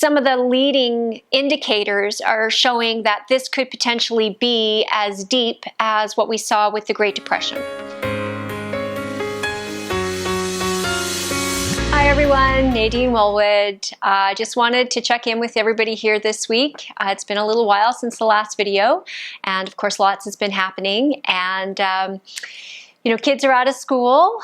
some of the leading indicators are showing that this could potentially be as deep as what we saw with the Great Depression. Hi everyone, Nadine Wellwood. I just wanted to check in with everybody here this week. It's been a little while since the last video, and of course lots has been happening, and kids are out of school,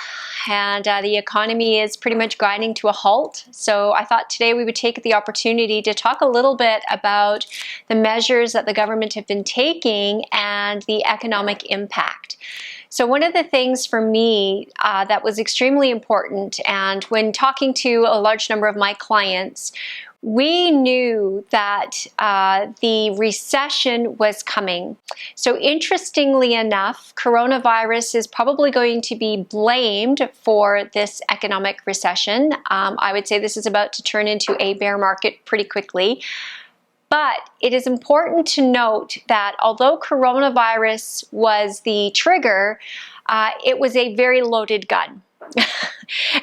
and the economy is pretty much grinding to a halt. So I thought today we would take the opportunity to talk a little bit about the measures that the government have been taking and the economic impact. So one of the things for me that was extremely important, and when talking to a large number of my clients, we knew that the recession was coming. So interestingly enough, coronavirus is probably going to be blamed for this economic recession. I would say this is about to turn into a bear market pretty quickly. But it is important to note that although coronavirus was the trigger, it was a very loaded gun.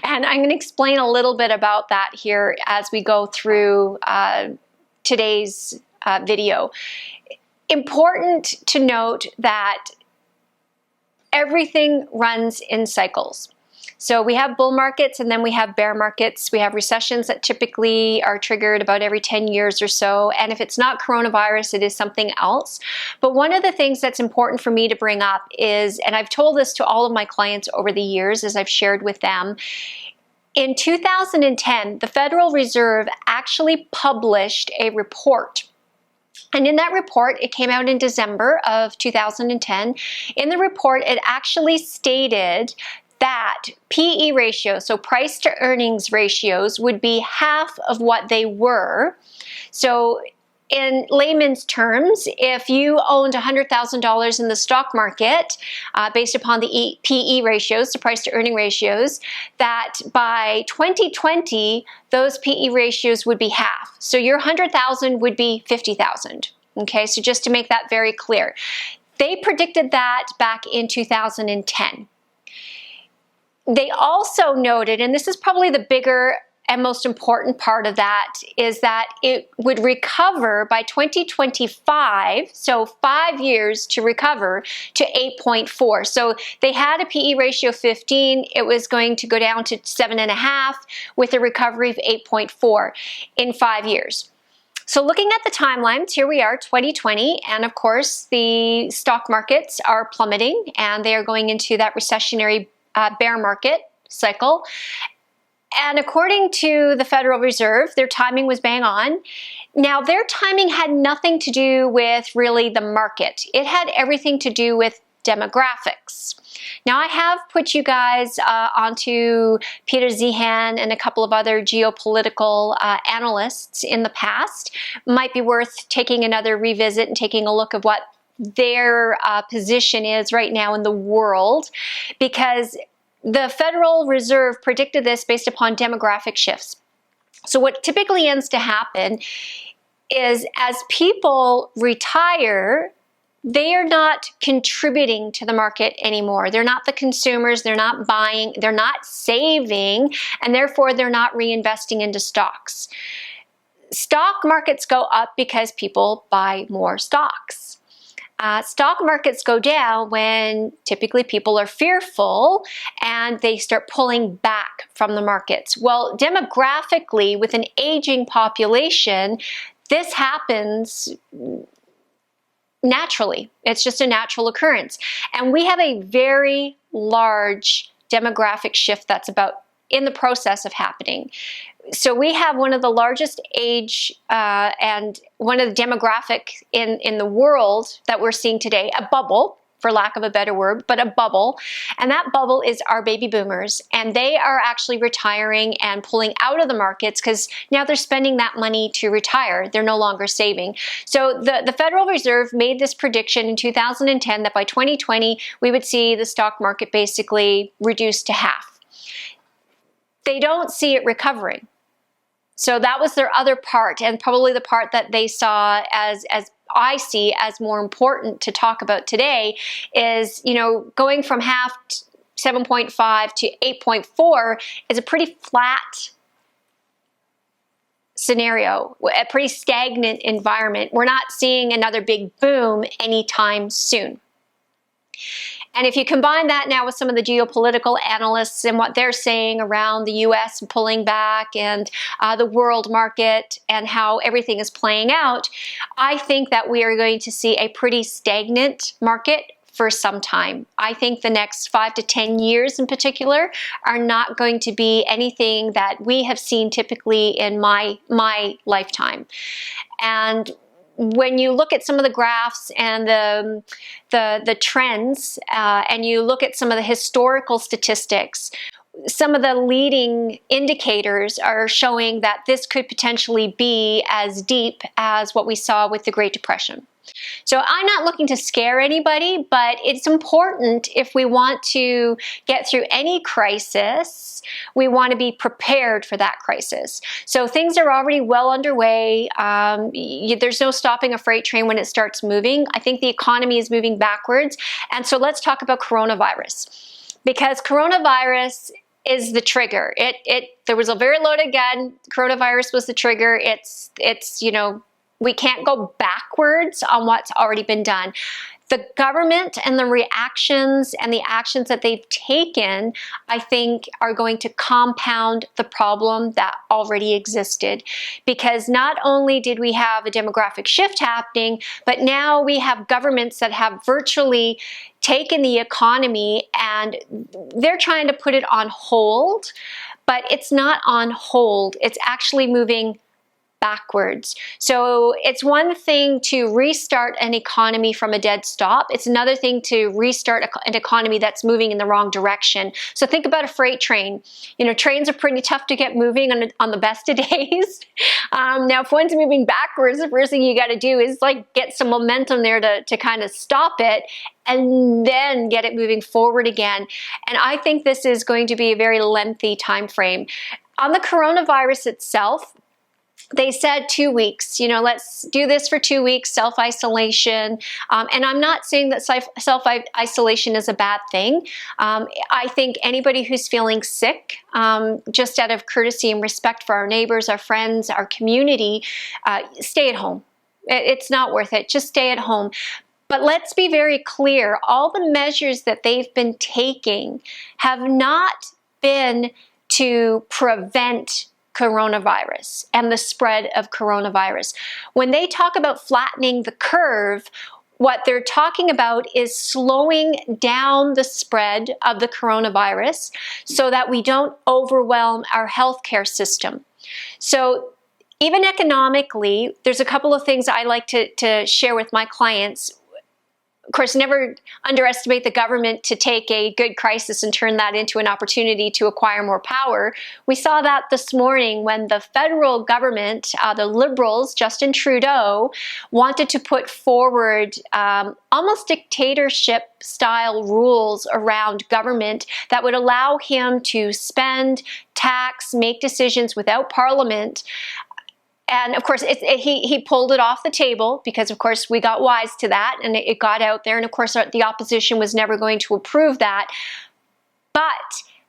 And I'm going to explain a little bit about that here as we go through today's video. Important to note that everything runs in cycles. So we have bull markets and then we have bear markets. We have recessions that typically are triggered about every 10 years or so. And if it's not coronavirus, it is something else. But one of the things that's important for me to bring up is, and I've told this to all of my clients over the years as I've shared with them, in 2010, the Federal Reserve actually published a report. And in that report, it came out in December of 2010. In the report, it actually stated that PE ratio, so price to earnings ratios, would be half of what they were. So in layman's terms, if you owned $100,000 in the stock market, based upon the PE ratios, the price to earning ratios, that by 2020, those PE ratios would be half. So your 100,000 would be 50,000. Okay, so just to make that very clear. They predicted that back in 2010. They also noted, and this is probably the bigger and most important part of that, is that it would recover by 2025, so 5 years to recover, to 8.4. So they had a PE ratio of 15. It was going to go down to 7.5 with a recovery of 8.4 in 5 years. So looking at the timelines, here we are, 2020, and of course the stock markets are plummeting and they are going into that recessionary bear market cycle. And according to the Federal Reserve, their timing was bang on. Now, their timing had nothing to do with really the market. It had everything to do with demographics. Now, I have put you guys onto Peter Zeihan and a couple of other geopolitical analysts in the past. Might be worth taking another revisit and taking a look at what their position is right now in the world, because the Federal Reserve predicted this based upon demographic shifts. So what typically ends to happen is as people retire, they are not contributing to the market anymore. They're not the consumers, they're not buying, they're not saving, and therefore they're not reinvesting into stocks. Stock markets go up because people buy more stocks. Stock markets go down when typically people are fearful and they start pulling back from the markets. Well, demographically, with an aging population, this happens naturally. It's just a natural occurrence. And we have a very large demographic shift that's about in the process of happening. So we have one of the largest age and one of the demographic in the world that we're seeing today, a bubble, for lack of a better word, but a bubble. And that bubble is our baby boomers. And they are actually retiring and pulling out of the markets because now they're spending that money to retire. They're no longer saving. So the Federal Reserve made this prediction in 2010 that by 2020, we would see the stock market basically reduced to half. They don't see it recovering. So that was their other part, and probably the part that they saw as I see as more important to talk about today is, going from half 7.5 to 8.4 is a pretty flat scenario, a pretty stagnant environment. We're not seeing another big boom anytime soon. And if you combine that now with some of the geopolitical analysts and what they're saying around the US pulling back and the world market and how everything is playing out, I think that we are going to see a pretty stagnant market for some time. I think the next 5 to 10 years in particular are not going to be anything that we have seen typically in my lifetime. And when you look at some of the graphs and the trends, and you look at some of the historical statistics, some of the leading indicators are showing that this could potentially be as deep as what we saw with the Great Depression. So I'm not looking to scare anybody, but it's important if we want to get through any crisis, we want to be prepared for that crisis. So things are already well underway. There's no stopping a freight train when it starts moving. I think the economy is moving backwards. And so let's talk about coronavirus, because coronavirus is the trigger. There was a very loaded gun. Coronavirus was the trigger. It's we can't go backwards on what's already been done. The government and the reactions and the actions that they've taken, I think, are going to compound the problem that already existed. Because not only did we have a demographic shift happening, but now we have governments that have virtually taken the economy and they're trying to put it on hold, but it's not on hold. It's actually moving backwards. So it's one thing to restart an economy from a dead stop. It's another thing to restart an economy that's moving in the wrong direction. So think about a freight train. Trains are pretty tough to get moving on the best of days. Now, if one's moving backwards, the first thing you got to do is get some momentum there to kind of stop it and then get it moving forward again. And I think this is going to be a very lengthy time frame. On the coronavirus itself, they said 2 weeks, let's do this for 2 weeks, self-isolation. And I'm not saying that self-isolation is a bad thing. I think anybody who's feeling sick, just out of courtesy and respect for our neighbors, our friends, our community, stay at home. It's not worth it. Just stay at home. But let's be very clear. All the measures that they've been taking have not been to prevent coronavirus and the spread of coronavirus. When they talk about flattening the curve, what they're talking about is slowing down the spread of the coronavirus so that we don't overwhelm our healthcare system. So even economically, there's a couple of things I like to share with my clients. Of course, never underestimate the government to take a good crisis and turn that into an opportunity to acquire more power. We saw that this morning when the federal government, the Liberals, Justin Trudeau, wanted to put forward almost dictatorship-style rules around government that would allow him to spend, tax, make decisions without Parliament. And of course, he pulled it off the table because, of course, we got wise to that and it got out there. And of course, the opposition was never going to approve that. But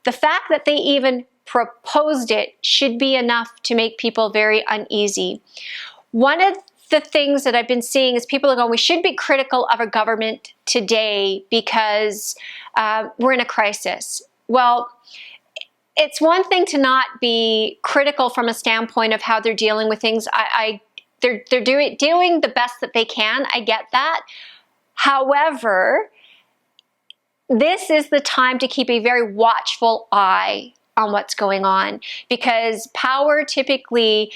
the fact that they even proposed it should be enough to make people very uneasy. One of the things that I've been seeing is people are going, we should be critical of our government today because we're in a crisis. Well, it's one thing to not be critical from a standpoint of how they're dealing with things. They're doing the best that they can. I get that. However, this is the time to keep a very watchful eye on what's going on, because power typically,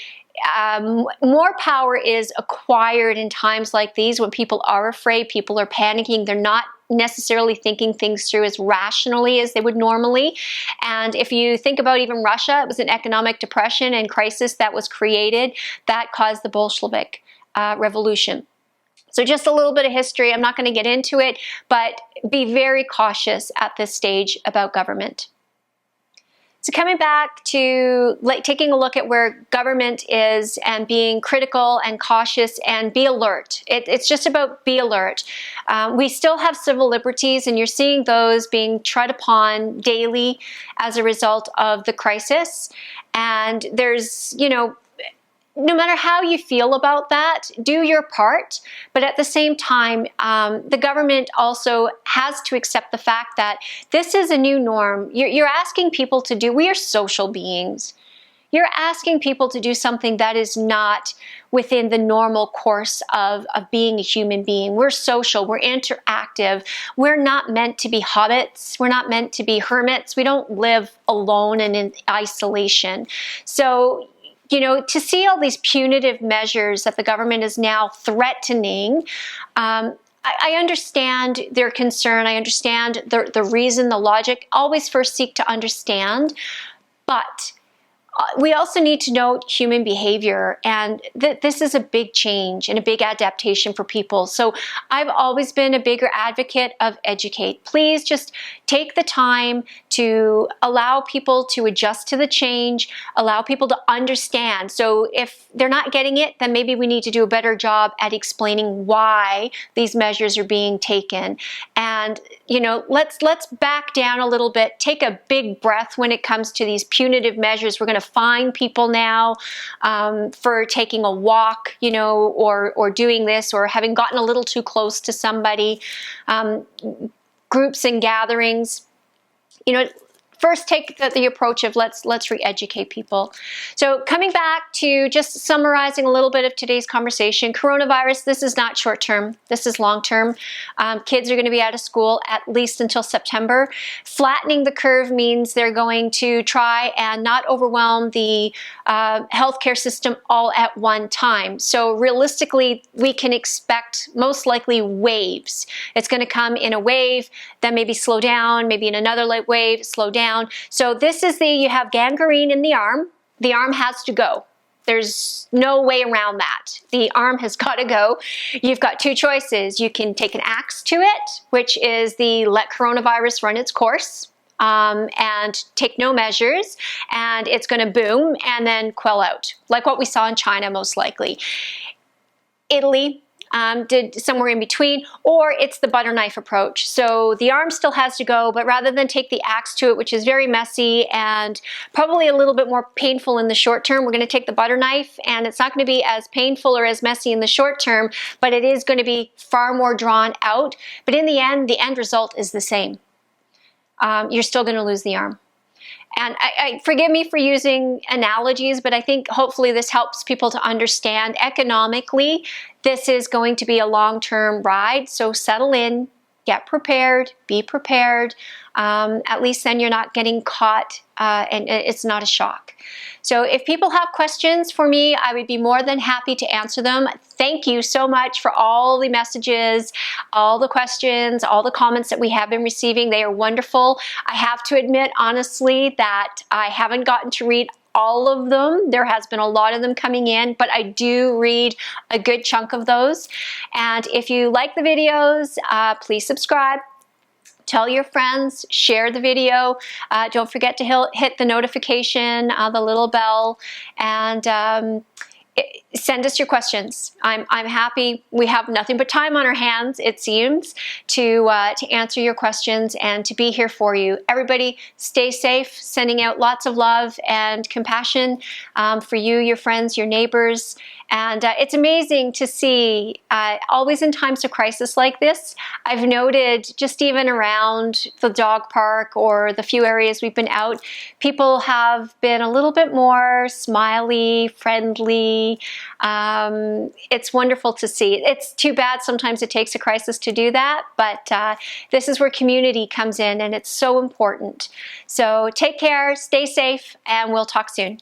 more power is acquired in times like these when people are afraid, people are panicking, they're not necessarily thinking things through as rationally as they would normally. And if you think about even Russia, it was an economic depression and crisis that was created that caused the Bolshevik Revolution. So just a little bit of history. I'm not going to get into it, but be very cautious at this stage about government. So coming back to taking a look at where government is and being critical and cautious and be alert. It's just about be alert. We still have civil liberties and you're seeing those being trod upon daily as a result of the crisis. And there's, no matter how you feel about that, do your part. But at the same time, the government also has to accept the fact that this is a new norm. You're asking people to do, we are social beings. You're asking people to do something that is not within the normal course of being a human being. We're social, we're interactive. We're not meant to be hobbits. We're not meant to be hermits. We don't live alone and in isolation. So, you know, to see all these punitive measures that the government is now threatening, I understand their concern. I understand the reason, the logic. Always first seek to understand. But we also need to note human behavior, and this is a big change and a big adaptation for people. So I've always been a bigger advocate of educate. Please just take the time to allow people to adjust to the change, allow people to understand. So if they're not getting it, then maybe we need to do a better job at explaining why these measures are being taken. And, you know, let's back down a little bit, take a big breath when it comes to these punitive measures. We're going to fine people now for taking a walk, you know, or doing this, or having gotten a little too close to somebody. Groups and gatherings, you know, first take the approach of let's re-educate people. So coming back to just summarizing a little bit of today's conversation, coronavirus, this is not short term, this is long term. Kids are going to be out of school at least until September. Flattening the curve means they're going to try and not overwhelm the healthcare system all at one time. So realistically, we can expect most likely waves. It's going to come in a wave, then maybe slow down, maybe in another light wave, slow down. So this is you have gangrene in the arm has to go. There's no way around that. The arm has got to go. You've got two choices. You can take an axe to it, which is let coronavirus run its course, and take no measures, and it's going to boom and then quell out, like what we saw in China most likely. Italy did somewhere in between, or it's the butter knife approach. So the arm still has to go, but rather than take the axe to it, which is very messy and probably a little bit more painful in the short term, we're going to take the butter knife, and it's not going to be as painful or as messy in the short term, but it is going to be far more drawn out. But in the end result is the same. You're still going to lose the arm. And forgive me for using analogies, but I think hopefully this helps people to understand economically this is going to be a long-term ride. So settle in, get prepared, be prepared. At least then you're not getting caught and it's not a shock. So if people have questions for me, I would be more than happy to answer them. Thank you so much for all the messages, all the questions, all the comments that we have been receiving. They are wonderful. I have to admit, honestly, that I haven't gotten to read all of them. There has been a lot of them coming in, but I do read a good chunk of those. And if you like the videos, please subscribe. Tell your friends, share the video. Don't forget to hit the notification, the little bell, and send us your questions. I'm happy. We have nothing but time on our hands, it seems, to answer your questions and to be here for you. Everybody, stay safe. Sending out lots of love and compassion for you, your friends, your neighbors. And it's amazing to see, always in times of crisis like this, I've noted just even around the dog park or the few areas we've been out, people have been a little bit more smiley, friendly. It's wonderful to see. It's too bad sometimes it takes a crisis to do that, but this is where community comes in, and it's so important. So take care, stay safe, and we'll talk soon.